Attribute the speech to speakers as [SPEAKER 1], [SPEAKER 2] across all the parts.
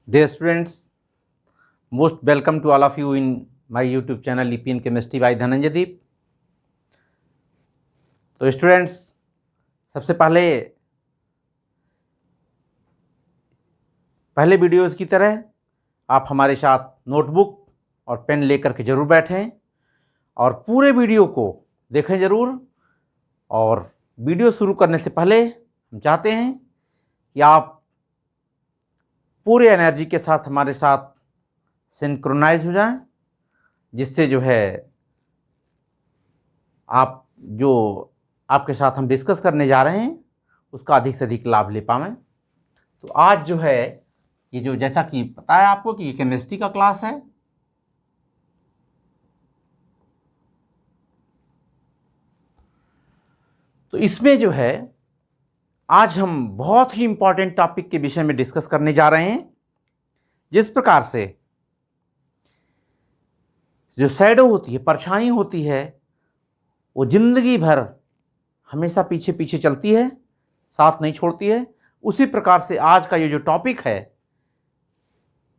[SPEAKER 1] Dear students, most welcome to all of you in my YouTube channel EPN Chemistry by Dhananjay दीप। तो students, सबसे पहले videos की तरह आप हमारे साथ नोटबुक और पेन लेकर के ज़रूर बैठें और पूरे वीडियो को देखें ज़रूर। और वीडियो शुरू करने से पहले हम चाहते हैं कि आप पूरे एनर्जी के साथ हमारे साथ सिंक्रोनाइज हो जाएं, जिससे जो है आप जो आपके साथ हम डिस्कस करने जा रहे हैं उसका अधिक से अधिक लाभ ले पाएं। तो आज जो है ये जो जैसा कि पता है आपको कि ये केमिस्ट्री का क्लास है। तो इसमें जो है आज हम बहुत ही इंपॉर्टेंट टॉपिक के विषय में डिस्कस करने जा रहे हैं। जिस प्रकार से जो शैडो होती है, परछाई होती है, वो जिंदगी भर हमेशा पीछे पीछे चलती है, साथ नहीं छोड़ती है। उसी प्रकार से आज का ये जो टॉपिक है,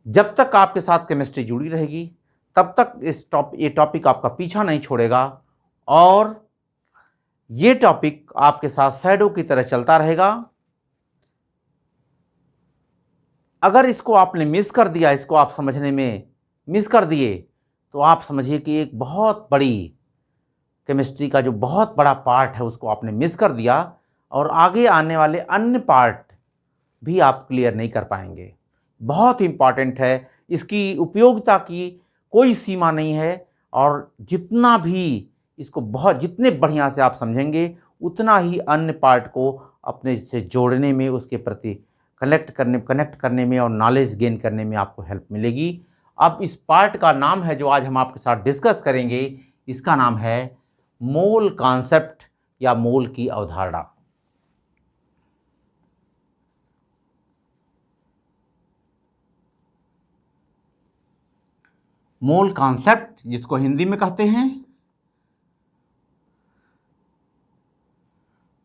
[SPEAKER 1] जब तक आपके साथ केमिस्ट्री जुड़ी रहेगी तब तक ये टॉपिक आपका पीछा नहीं छोड़ेगा और ये टॉपिक आपके साथ शैडो की तरह चलता रहेगा। अगर इसको आपने मिस कर दिया, इसको आप समझने में मिस कर दिए, तो आप समझिए कि एक बहुत बड़ी केमिस्ट्री का जो बहुत बड़ा पार्ट है उसको आपने मिस कर दिया और आगे आने वाले अन्य पार्ट भी आप क्लियर नहीं कर पाएंगे। बहुत इंपॉर्टेंट है, इसकी उपयोगिता की कोई सीमा नहीं है और जितना भी इसको जितने बढ़िया से आप समझेंगे उतना ही अन्य पार्ट को अपने से जोड़ने में, उसके प्रति कनेक्ट करने में और नॉलेज गेन करने में आपको हेल्प मिलेगी। अब इस पार्ट का नाम है जो आज हम आपके साथ डिस्कस करेंगे, इसका नाम है मोल कॉन्सेप्ट या मोल की अवधारणा। मोल कॉन्सेप्ट, जिसको हिंदी में कहते हैं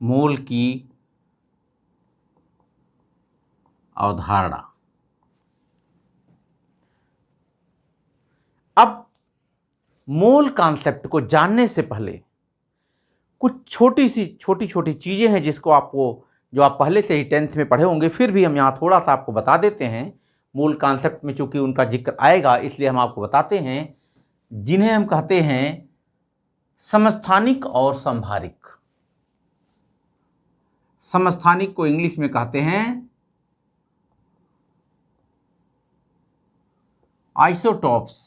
[SPEAKER 1] मोल की अवधारणा। अब मोल कॉन्सेप्ट को जानने से पहले कुछ छोटी छोटी चीजें हैं जिसको जो आप पहले से ही 10th में पढ़े होंगे, फिर भी हम यहाँ थोड़ा सा आपको बता देते हैं। मूल कॉन्सेप्ट में चूंकि उनका जिक्र आएगा इसलिए हम आपको बताते हैं, जिन्हें हम कहते हैं समस्थानिक और संभारिक। समस्थानिक को इंग्लिश में कहते हैं आइसोटॉप्स।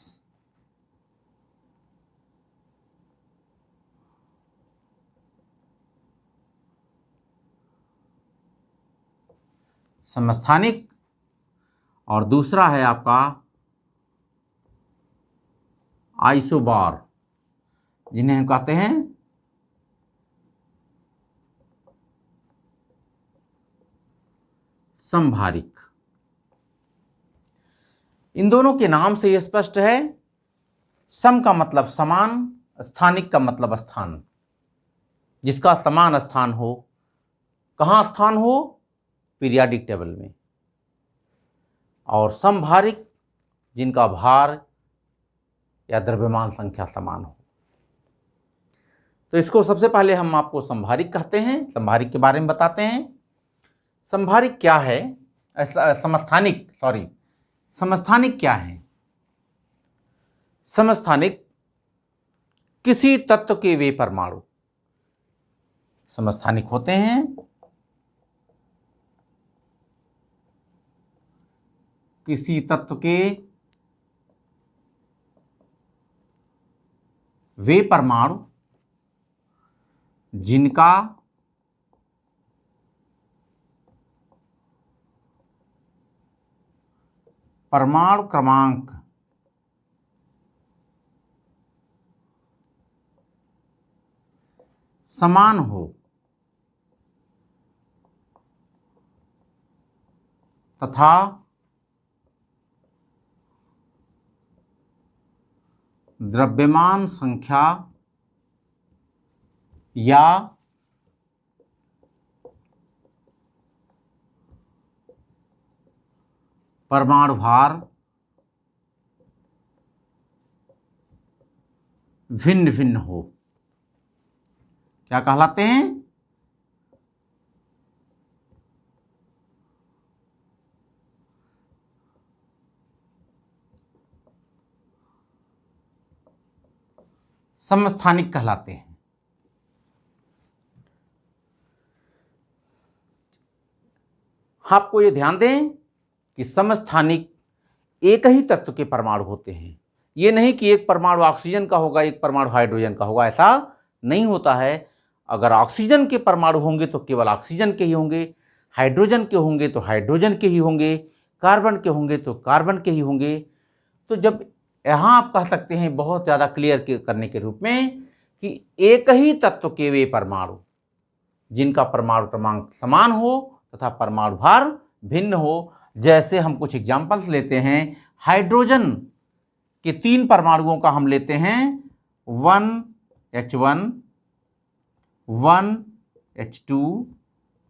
[SPEAKER 1] समस्थानिक और दूसरा है आपका आइसोबार, जिन्हें हम कहते हैं संभारिक। इन दोनों के नाम से यह स्पष्ट है, सम का मतलब समान, स्थानिक का मतलब स्थान। जिसका समान स्थान हो, कहाँ स्थान हो? पीरियाडिक टेबल में। और संभारिक, जिनका भार या द्रव्यमान संख्या समान हो। तो इसको सबसे पहले हम आपको संभारिक कहते हैं, संभारिक के बारे में बताते हैं। संभारिक क्या है? समस्थानिक क्या है? समस्थानिक किसी तत्व के वे परमाणु समस्थानिक होते हैं। किसी तत्व के वे परमाणु जिनका परमाणु क्रमांक समान हो तथा द्रव्यमान संख्या या परमाणु भार भिन्न भिन्न हो, क्या कहलाते हैं? समस्थानिक कहलाते हैं। आपको ये ध्यान दें कि समस्थानिक एक ही तत्व के परमाणु होते हैं। ये नहीं कि एक परमाणु ऑक्सीजन का होगा, एक परमाणु हाइड्रोजन का होगा, ऐसा नहीं होता है। अगर ऑक्सीजन के परमाणु होंगे तो केवल ऑक्सीजन के ही होंगे, हाइड्रोजन के होंगे तो हाइड्रोजन के ही होंगे, कार्बन के होंगे तो कार्बन के ही होंगे। तो जब यहाँ आप कह सकते हैं बहुत ज़्यादा क्लियर करने के रूप में कि एक ही तत्व के वे परमाणु जिनका परमाणु क्रमांक समान हो तथा परमाणु भार भिन्न हो। जैसे हम कुछ एग्जाम्पल्स लेते हैं, हाइड्रोजन के 3 परमाणुओं का हम लेते हैं 1H1, 1H2,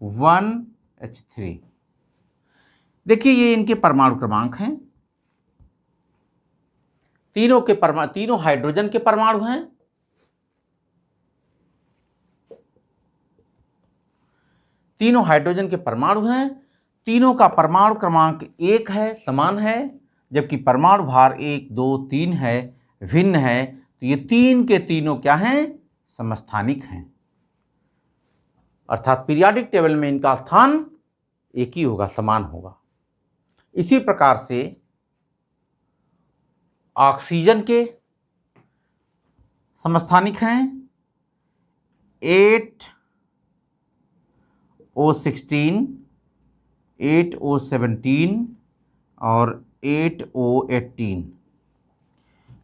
[SPEAKER 1] 1H3। देखिए ये इनके परमाणु क्रमांक हैं। तीनों हाइड्रोजन के परमाणु हैं। तीनों हाइड्रोजन के परमाणु हैं। तीनों का परमाणु क्रमांक 1 है, समान है, जबकि परमाणु भार 1, 2, 3 है, भिन्न है। तो ये 3 के तीनों क्या हैं? समस्थानिक हैं। अर्थात पीरियोडिक टेबल में इनका स्थान एक ही होगा, समान होगा। इसी प्रकार से ऑक्सीजन के समस्थानिक हैं 8O16, 8O17 और 8O18।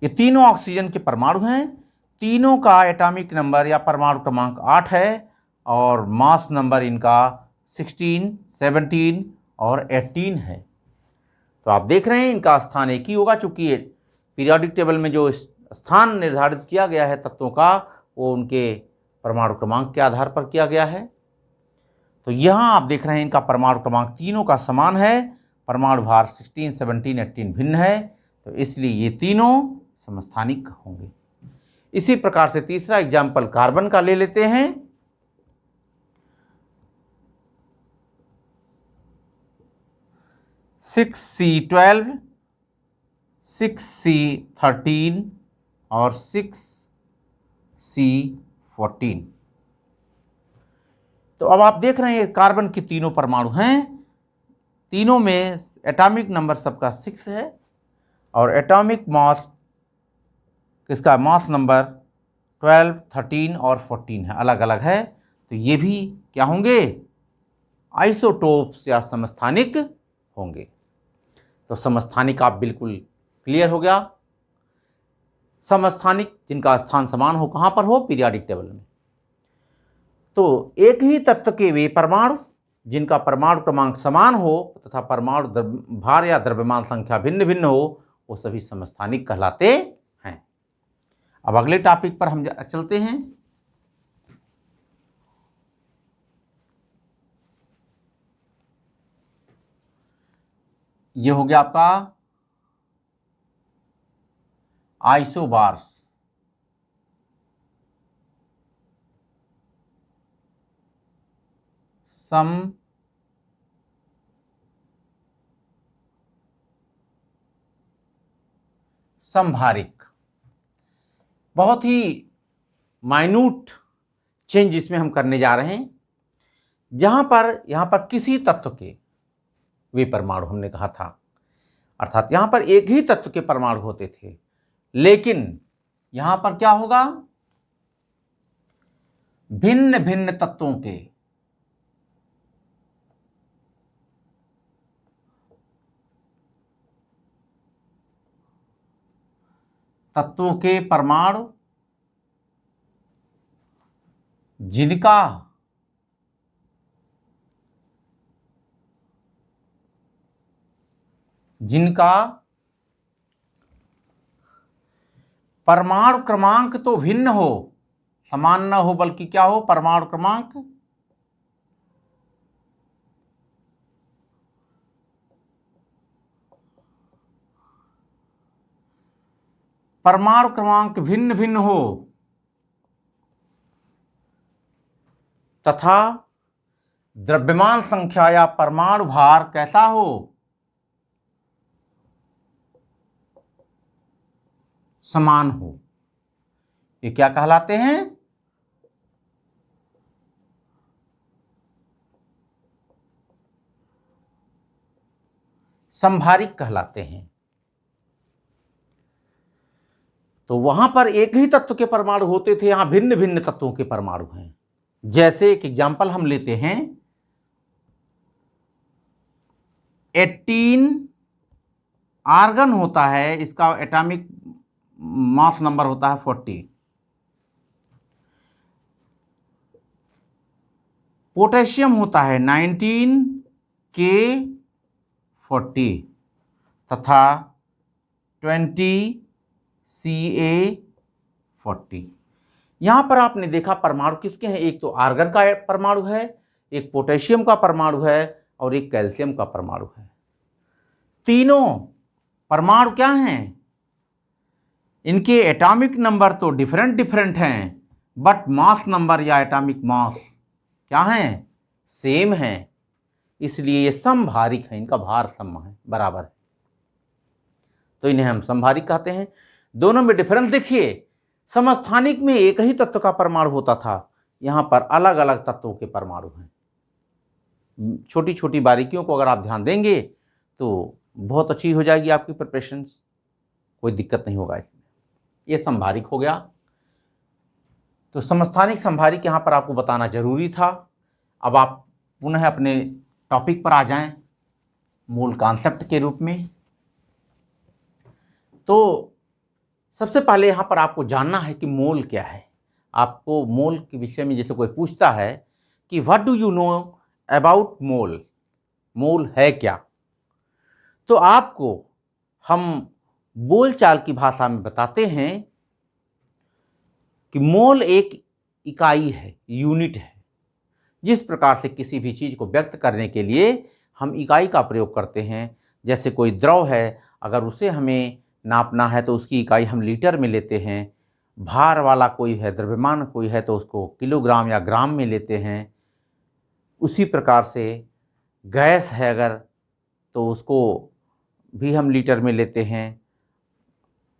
[SPEAKER 1] ये तीनों ऑक्सीजन के परमाणु हैं। तीनों का एटॉमिक नंबर या परमाणु क्रमांक 8 है और मास नंबर इनका 16, 17 और 18 है। तो आप देख रहे हैं इनका स्थान एक ही होगा, चूंकि पीरियोडिक टेबल में जो स्थान निर्धारित किया गया है तत्वों का वो उनके परमाणु क्रमांक के आधार पर किया गया है। तो यहाँ आप देख रहे हैं इनका परमाणु क्रमांक तीनों का समान है, परमाणु भार 16, 17, 18 भिन्न है, तो इसलिए ये तीनों समस्थानिक होंगे। इसी प्रकार से तीसरा एग्जाम्पल कार्बन का ले लेते हैं। (6C12), (6C13) और 6C14। तो अब आप देख रहे हैं कार्बन के तीनों परमाणु हैं। तीनों में एटॉमिक नंबर सबका 6 है और एटॉमिक मास किसका? मास नंबर 12, 13 और 14 है, अलग अलग है। तो ये भी क्या होंगे? आइसोटोप्स या समस्थानिक होंगे। तो समस्थानिक आप बिल्कुल क्लियर हो गया। समस्थानिक जिनका स्थान समान हो, कहाँ पर हो? पीरियोडिक टेबल में। तो एक ही तत्व के वे परमाणु जिनका परमाणु क्रमांक समान हो तथा परमाणु भार या द्रव्यमान संख्या भिन्न भिन्न हो, वो सभी समस्थानिक कहलाते हैं। अब अगले टॉपिक पर हम चलते हैं। ये हो गया आपका आइसोबार्स। समभारिक। बहुत ही माइन्यूट चेंज इसमें हम करने जा रहे हैं। यहाँ पर किसी तत्व के वे परमाणु हमने कहा था, अर्थात यहाँ पर एक ही तत्व के परमाणु होते थे, लेकिन यहाँ पर क्या होगा? भिन्न भिन्न तत्वों के परमाणु जिनका परमाणु क्रमांक तो भिन्न हो, समान न हो, बल्कि क्या हो? परमाणु क्रमांक परमाणु क्रमांक भिन्न भिन्न हो तथा द्रव्यमान संख्या या परमाणु भार कैसा हो, समान हो, ये क्या कहलाते हैं, समभारिक कहलाते हैं। तो वहां पर एक ही तत्व के परमाणु होते थे, यहां भिन्न भिन्न तत्वों के परमाणु हैं। जैसे एक एग्जाम्पल हम लेते हैं, 18 आर्गन होता है, इसका एटॉमिक मास नंबर होता है 40। पोटेशियम होता है 19 K40 तथा 20 Ca40। यहां पर आपने देखा परमाणु किसके हैं, एक तो आर्गन का परमाणु है, एक पोटेशियम का परमाणु है और एक कैल्शियम का परमाणु है। तीनों परमाणु क्या हैं, इनके एटॉमिक नंबर तो डिफरेंट डिफरेंट हैं, बट मास नंबर या एटॉमिक मास क्या हैं, सेम है। इसलिए ये समभारिक है, इनका भार सम है, बराबर है, तो इन्हें हम समभारिक कहते हैं। दोनों में डिफरेंस देखिए, समस्थानिक में एक ही तत्व का परमाणु होता था, यहां पर अलग अलग तत्वों के परमाणु हैं। छोटी छोटी बारीकियों को अगर आप ध्यान देंगे तो बहुत अच्छी हो जाएगी आपकी प्रिपरेशन, कोई दिक्कत नहीं होगा इसमें। ये समभारिक हो गया। तो समस्थानिक समभारिक यहां पर आपको बताना जरूरी था। अब आप पुनः अपने टॉपिक पर आ जाएं, मूल कॉन्सेप्ट के रूप में। तो सबसे पहले यहां पर आपको जानना है कि मोल क्या है। आपको मोल के विषय में जैसे कोई पूछता है कि what do you know about mole, mole है क्या, तो आपको हम बोलचाल की भाषा में बताते हैं कि मोल एक इकाई है, यूनिट है। जिस प्रकार से किसी भी चीज़ को व्यक्त करने के लिए हम इकाई का प्रयोग करते हैं, जैसे कोई द्रव है, अगर उसे हमें नापना है तो उसकी इकाई हम लीटर में लेते हैं। भार वाला कोई है, द्रव्यमान कोई है, तो उसको किलोग्राम या ग्राम में लेते हैं। उसी प्रकार से गैस है अगर, तो उसको भी हम लीटर में लेते हैं।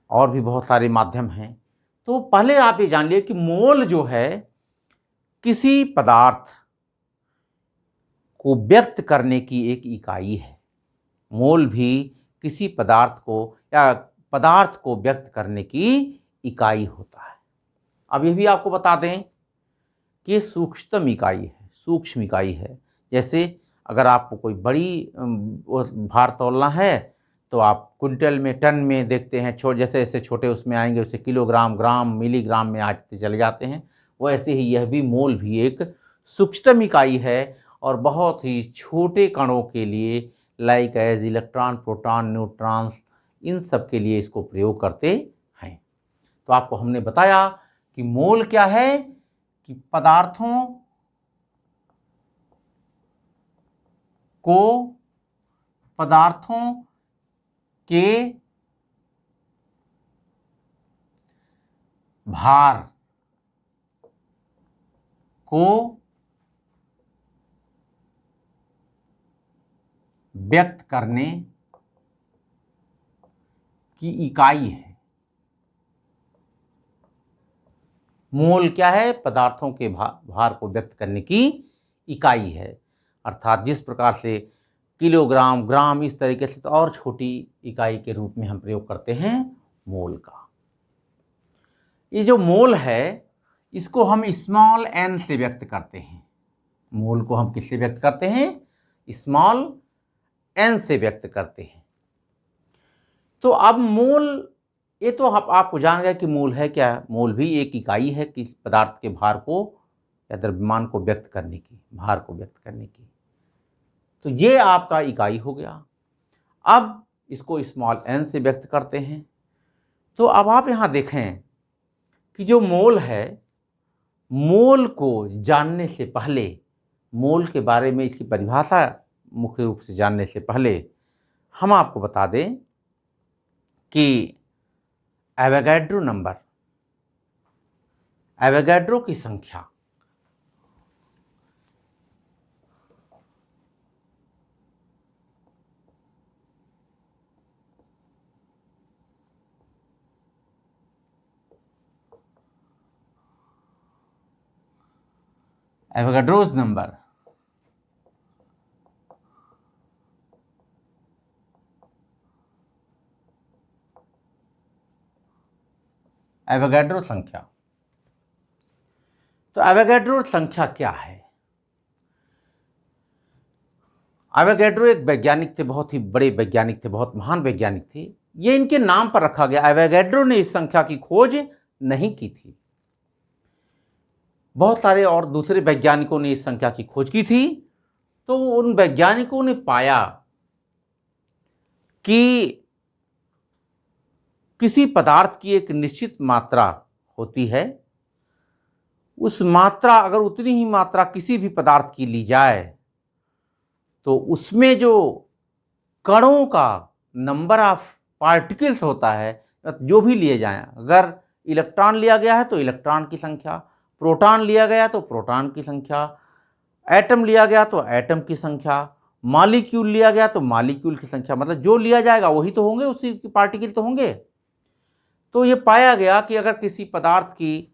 [SPEAKER 1] और भी बहुत सारे माध्यम हैं। तो पहले आप ये जान लिए कि मोल जो है किसी पदार्थ को व्यक्त करने की एक इकाई है। मोल भी किसी पदार्थ को या पदार्थ को व्यक्त करने की इकाई होता है। अब ये भी आपको बता दें कि सूक्ष्मतम इकाई है, सूक्ष्म इकाई है। जैसे अगर आपको कोई बड़ी भार तौलना है तो आप क्विंटल में, टन में देखते हैं, जैसे जैसे छोटे उसमें आएंगे उसे किलोग्राम, ग्राम, मिलीग्राम में आते चले जाते हैं। वैसे ही यह भी मोल भी एक सूक्ष्मतम इकाई है और बहुत ही छोटे कणों के लिए, like as electron, proton, neutrons, इन सब के लिए इसको प्रयोग करते हैं। तो आपको हमने बताया कि मोल क्या है, कि पदार्थों के भार को व्यक्त करने की इकाई है। मोल क्या है, पदार्थों के भार को व्यक्त करने की इकाई है। अर्थात जिस प्रकार से किलोग्राम, ग्राम, इस तरीके से तो और छोटी इकाई के रूप में हम प्रयोग करते हैं मोल का। ये जो मोल है इसको हम स्मॉल n से व्यक्त करते हैं। मोल को हम किससे व्यक्त करते हैं, स्मॉल n से व्यक्त करते हैं। तो अब मोल, ये तो आपको जान गया कि मोल है क्या। मोल भी एक इकाई है कि पदार्थ के भार को या द्रव्यमान को व्यक्त करने की, भार को व्यक्त करने की। तो ये आपका इकाई हो गया। अब इसको स्मॉल n से व्यक्त करते हैं। तो अब आप यहाँ देखें कि जो मोल है, मोल को जानने से पहले, मोल के बारे में इसकी परिभाषा मुख्य रूप से जानने से पहले हम आपको बता दें कि एवोगैड्रो नंबर, एवोगैड्रो की संख्या। एवोगैड्रोज नंबर, एवोगैड्रो संख्या। तो एवोगैड्रो संख्या क्या है? एवोगैड्रो एक वैज्ञानिक थे, बहुत ही बड़े वैज्ञानिक थे, बहुत महान वैज्ञानिक थे। ये इनके नाम पर रखा गया। एवोगैड्रो ने इस संख्या की खोज नहीं की थी, बहुत सारे और दूसरे वैज्ञानिकों ने इस संख्या की खोज की थी। तो उन वैज्ञानिकों ने पाया कि किसी पदार्थ की एक निश्चित मात्रा होती है, उस मात्रा अगर उतनी ही मात्रा किसी भी पदार्थ की ली जाए तो उसमें जो कणों का नंबर ऑफ पार्टिकल्स होता है, जो भी लिए जाएं, अगर इलेक्ट्रॉन लिया गया है तो इलेक्ट्रॉन की संख्या, प्रोटॉन लिया गया तो प्रोटॉन की संख्या, एटम लिया गया तो एटम की संख्या, मॉलिक्यूल लिया गया तो मॉलिक्यूल की संख्या, मतलब जो लिया जाएगा वही तो होंगे, उसी की पार्टिकल तो होंगे। तो ये पाया गया कि अगर किसी पदार्थ की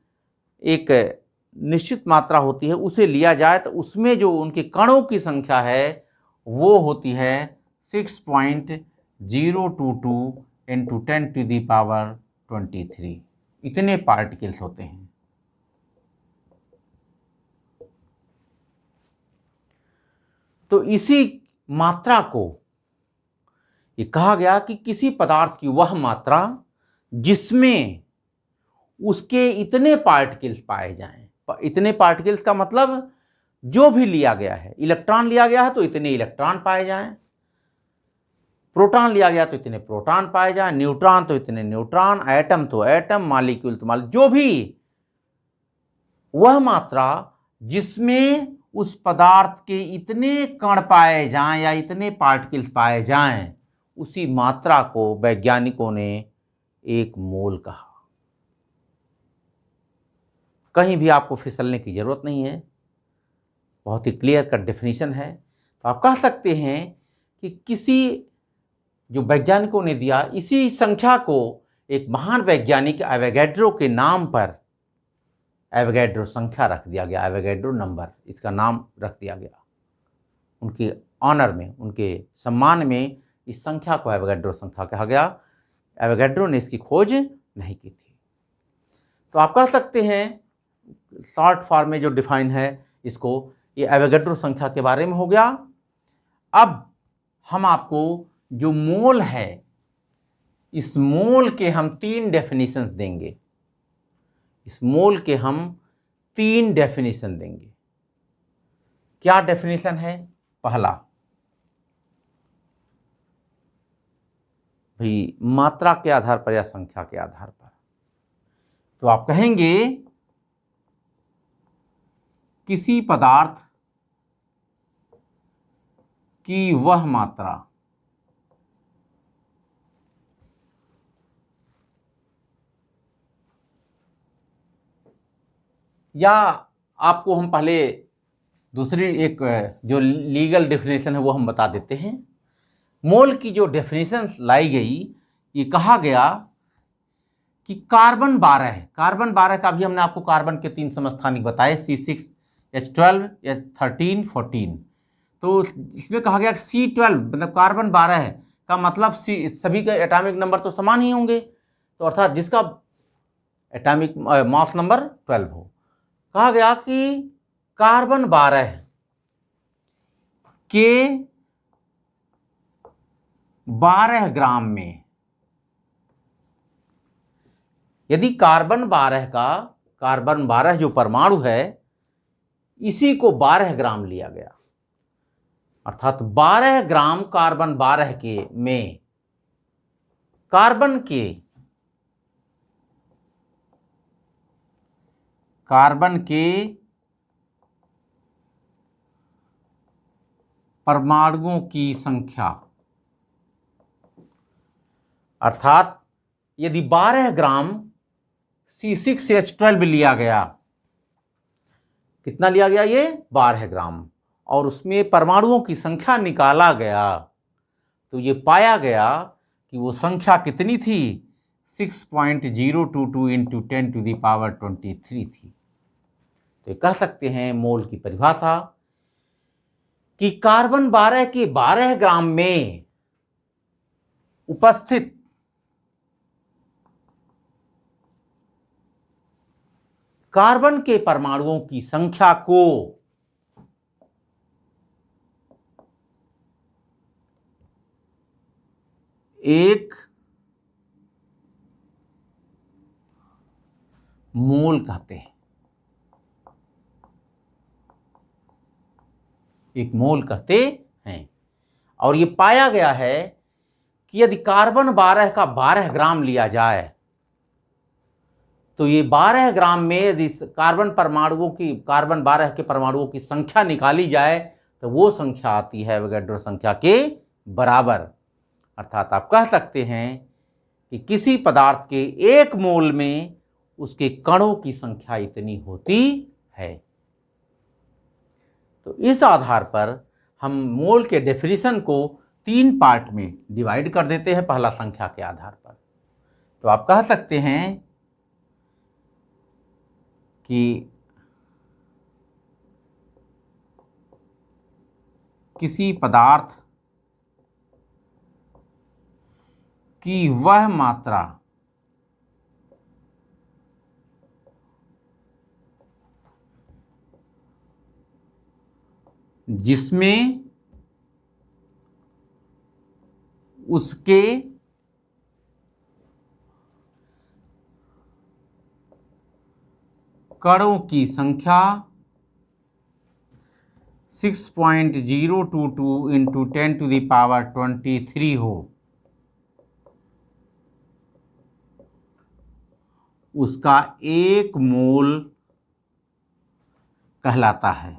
[SPEAKER 1] एक निश्चित मात्रा होती है, उसे लिया जाए तो उसमें जो उनके कणों की संख्या है वो होती है 6.022 इंटू 10⁻23। इतने पार्टिकल्स होते हैं। तो इसी मात्रा को ये कहा गया कि किसी पदार्थ की वह मात्रा जिसमें उसके इतने पार्टिकल्स पाए जाएं। इतने पार्टिकल्स का मतलब जो भी लिया गया है, इलेक्ट्रॉन लिया गया है तो इतने इलेक्ट्रॉन पाए जाएं, प्रोटॉन लिया गया तो इतने प्रोटॉन पाए जाएं, न्यूट्रॉन तो इतने न्यूट्रॉन, एटम तो एटम, मॉलिक्यूल तो मॉलिक्यूल, जो भी वह मात्रा जिसमें उस पदार्थ के इतने कण पाए जाएं या इतने पार्टिकल्स पाए जाएं, उसी मात्रा को वैज्ञानिकों ने एक मोल कहा। कहीं भी आपको फिसलने की जरूरत नहीं है, बहुत ही क्लियर कट डेफिनेशन है। तो आप कह सकते हैं कि किसी जो वैज्ञानिकों ने दिया, इसी संख्या को एक महान वैज्ञानिक एवोगैड्रो के नाम पर एवोगैड्रो संख्या रख दिया गया, एवोगैड्रो नंबर इसका नाम रख दिया गया। उनके ऑनर में, उनके सम्मान में इस संख्या को एवोगैड्रो संख्या कहा गया। एवोगैड्रो ने इसकी खोज नहीं की थी। तो आप कह सकते हैं शॉर्ट फॉर्म में जो डिफाइन है इसको, ये एवोगैड्रो संख्या के बारे में हो गया। अब हम आपको जो मोल है, इस मोल के हम 3 डेफिनेशंस देंगे। इस मोल के हम 3 डेफिनेशन देंगे। क्या डेफिनेशन है? पहला, भाई मात्रा के आधार पर या संख्या के आधार पर, तो आप कहेंगे किसी पदार्थ की वह मात्रा या आपको हम पहले दूसरी एक जो लीगल डेफिनेशन है वो हम बता देते हैं। मोल की जो डेफिनेशन लाई गई, ये कहा गया कि कार्बन 12 का भी हमने आपको कार्बन के 3 समस्थानिक बताए, C6H12 H13 14। तो इसमें कहा गया C12 मतलब कार्बन 12 का मतलब सभी के एटॉमिक नंबर तो समान ही होंगे, तो अर्थात जिसका एटॉमिक मास नंबर 12 हो। कहा गया कि कार्बन 12 के 12 ग्राम में, यदि कार्बन 12 जो परमाणु है, इसी को 12 ग्राम लिया गया, अर्थात 12 ग्राम कार्बन 12 के में कार्बन के परमाणुओं की संख्या, अर्थात यदि 12 ग्राम C6H12 लिया गया, कितना लिया गया ये 12 ग्राम, और उसमें परमाणुओं की संख्या निकाला गया, तो ये पाया गया कि वो संख्या कितनी थी 6.022 इंटू 10⁻23 थी। तो कह सकते हैं मोल की परिभाषा कि कार्बन 12 के 12 ग्राम में उपस्थित कार्बन के परमाणुओं की संख्या को एक मोल कहते हैं। एक मोल कहते हैं। और ये पाया गया है कि यदि कार्बन 12 का 12 ग्राम लिया जाए, तो ये 12 ग्राम में यदि कार्बन 12 के परमाणुओं की संख्या निकाली जाए, तो वो संख्या आती है एवोगैड्रो संख्या के बराबर। अर्थात आप कह सकते हैं कि किसी पदार्थ के एक मोल में उसके कणों की संख्या इतनी होती है। तो इस आधार पर हम मोल के डेफिनेशन को 3 पार्ट में डिवाइड कर देते हैं, पहला संख्या के आधार पर। तो आप कह सकते हैं कि किसी पदार्थ की वह मात्रा जिसमें उसके कणों की संख्या 6.022 इंटू 10⁻23 हो, उसका एक मोल कहलाता है।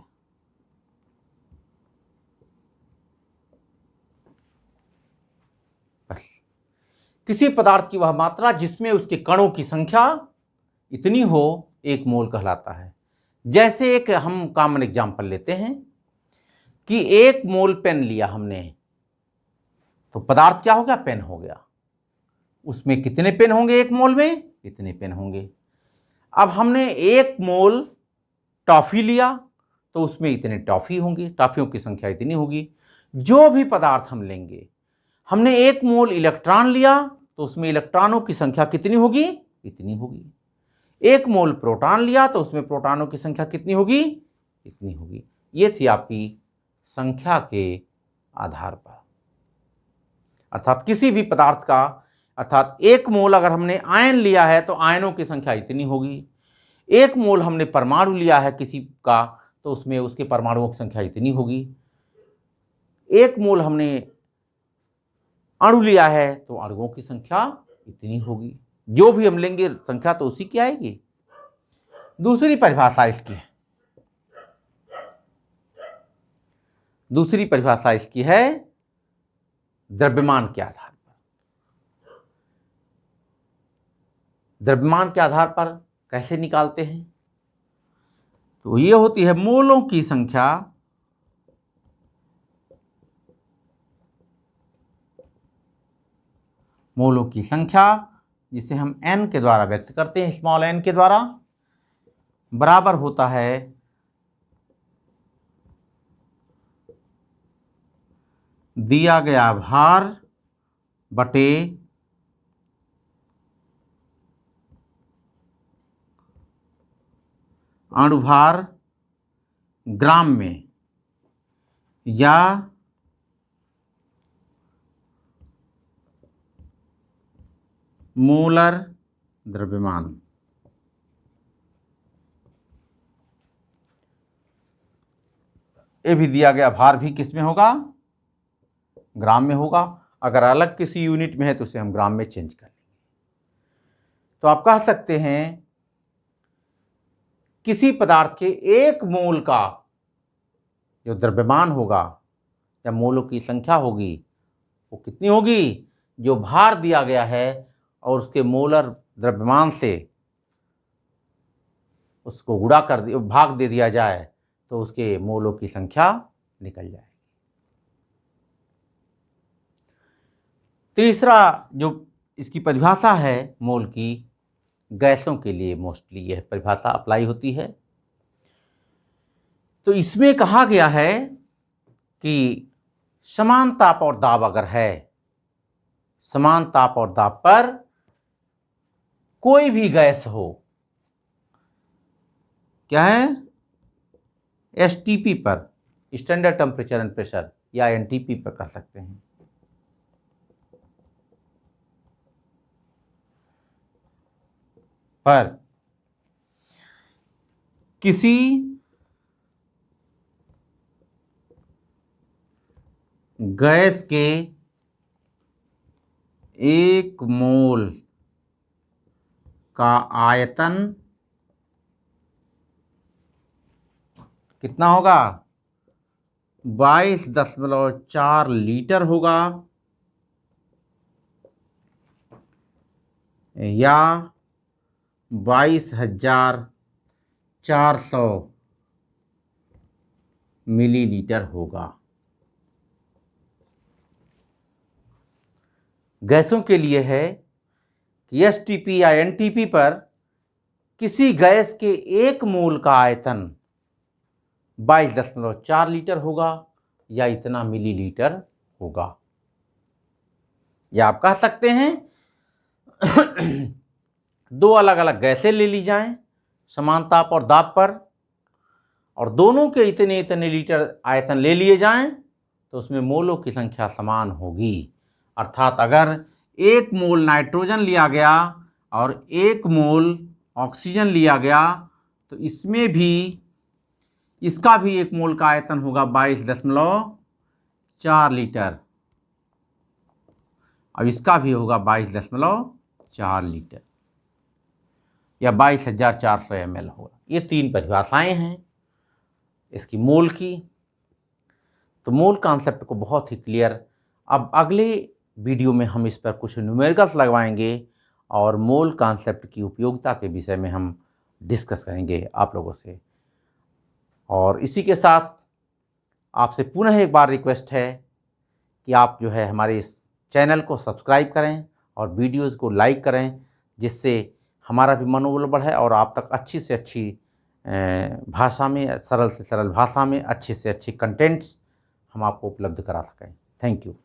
[SPEAKER 1] किसी पदार्थ की वह मात्रा जिसमें उसके कणों की संख्या इतनी हो, एक मोल कहलाता है। जैसे एक हम कॉमन एग्जांपल लेते हैं कि 1 मोल पेन लिया हमने, तो पदार्थ क्या हो गया, पेन हो गया। उसमें कितने पेन होंगे, 1 मोल में इतने पेन होंगे। अब हमने 1 मोल टॉफी लिया, तो उसमें इतने टॉफी होंगी, टॉफियों की संख्या इतनी होगी। जो भी पदार्थ हम लेंगे, हमने 1 मोल इलेक्ट्रॉन लिया, तो उसमें इलेक्ट्रॉनों की संख्या कितनी होगी, इतनी होगी। 1 मोल प्रोटॉन लिया, तो उसमें प्रोटॉनों की संख्या कितनी होगी, इतनी होगी। ये थी आपकी संख्या के आधार पर। अर्थात किसी भी पदार्थ का, अर्थात 1 मोल अगर हमने आयन लिया है, तो आयनों की संख्या इतनी होगी। 1 मोल हमने परमाणु लिया है किसी का, तो उसमें उसके परमाणुओं की संख्या इतनी होगी। 1 मोल हमने अणु लिया है, तो अणुओं की संख्या इतनी होगी। जो भी हम लेंगे संख्या तो उसी की आएगी। दूसरी परिभाषा इसकी है द्रव्यमान के आधार पर। द्रव्यमान के आधार पर कैसे निकालते हैं, तो ये होती है मोलों की संख्या जिसे हम n के द्वारा व्यक्त करते हैं, स्मॉल n के द्वारा, बराबर होता है दिया गया भार बटे अणुभार ग्राम में, या मोलर द्रव्यमान। ये भी दिया गया भार भी किस में होगा, ग्राम में होगा। अगर अलग किसी यूनिट में है तो उसे हम ग्राम में चेंज कर लेंगे। तो आप कह सकते हैं किसी पदार्थ के 1 मोल का जो द्रव्यमान होगा या मोलों की संख्या होगी, वो कितनी होगी, जो भार दिया गया है और उसके मोलर द्रव्यमान से उसको गुणा कर दिया, भाग दे दिया जाए, तो उसके मोलों की संख्या निकल जाएगी। तीसरा जो इसकी परिभाषा है मोल की, गैसों के लिए मोस्टली यह परिभाषा अप्लाई होती है। तो इसमें कहा गया है कि समान ताप और दाब अगर है, समान ताप और दाब पर कोई भी गैस हो, क्या है, एसटीपी पर, स्टैंडर्ड टेम्परेचर एंड प्रेशर, या एनटीपी पर कर सकते हैं, पर किसी गैस के 1 मोल का आयतन कितना होगा, 22.4 लीटर होगा, या 22,400 मिलीलीटर होगा। गैसों के लिए है कि एसटीपी या एनटीपी पर किसी गैस के 1 मोल का आयतन 22.4 लीटर होगा या इतना मिलीलीटर होगा। या आप कह सकते हैं 2 अलग अलग गैसें ले ली जाएं समान ताप और दाब पर, और दोनों के इतने इतने लीटर आयतन ले लिए जाएं, तो उसमें मोलों की संख्या समान होगी। अर्थात अगर 1 मोल नाइट्रोजन लिया गया और 1 मोल ऑक्सीजन लिया गया, तो इसमें भी इसका भी 1 मोल का आयतन होगा 22.4 लीटर, अब इसका भी होगा 22.4 लीटर, या 22,400 ml होगा। ये 3 परिभाषाएं हैं इसकी मोल की। तो मोल कॉन्सेप्ट को बहुत ही क्लियर, अब अगले वीडियो में हम इस पर कुछ न्यूमेरिकल्स लगवाएंगे और मोल कॉन्सेप्ट की उपयोगिता के विषय में हम डिस्कस करेंगे आप लोगों से। और इसी के साथ आपसे पुनः एक बार रिक्वेस्ट है कि आप जो है हमारे इस चैनल को सब्सक्राइब करें और वीडियोज़ को लाइक करें, जिससे हमारा भी मनोबल बढ़े और आप तक अच्छी से अच्छी भाषा में, सरल से सरल भाषा में अच्छे से अच्छे कंटेंट्स हम आपको उपलब्ध करा सकें। Thank you.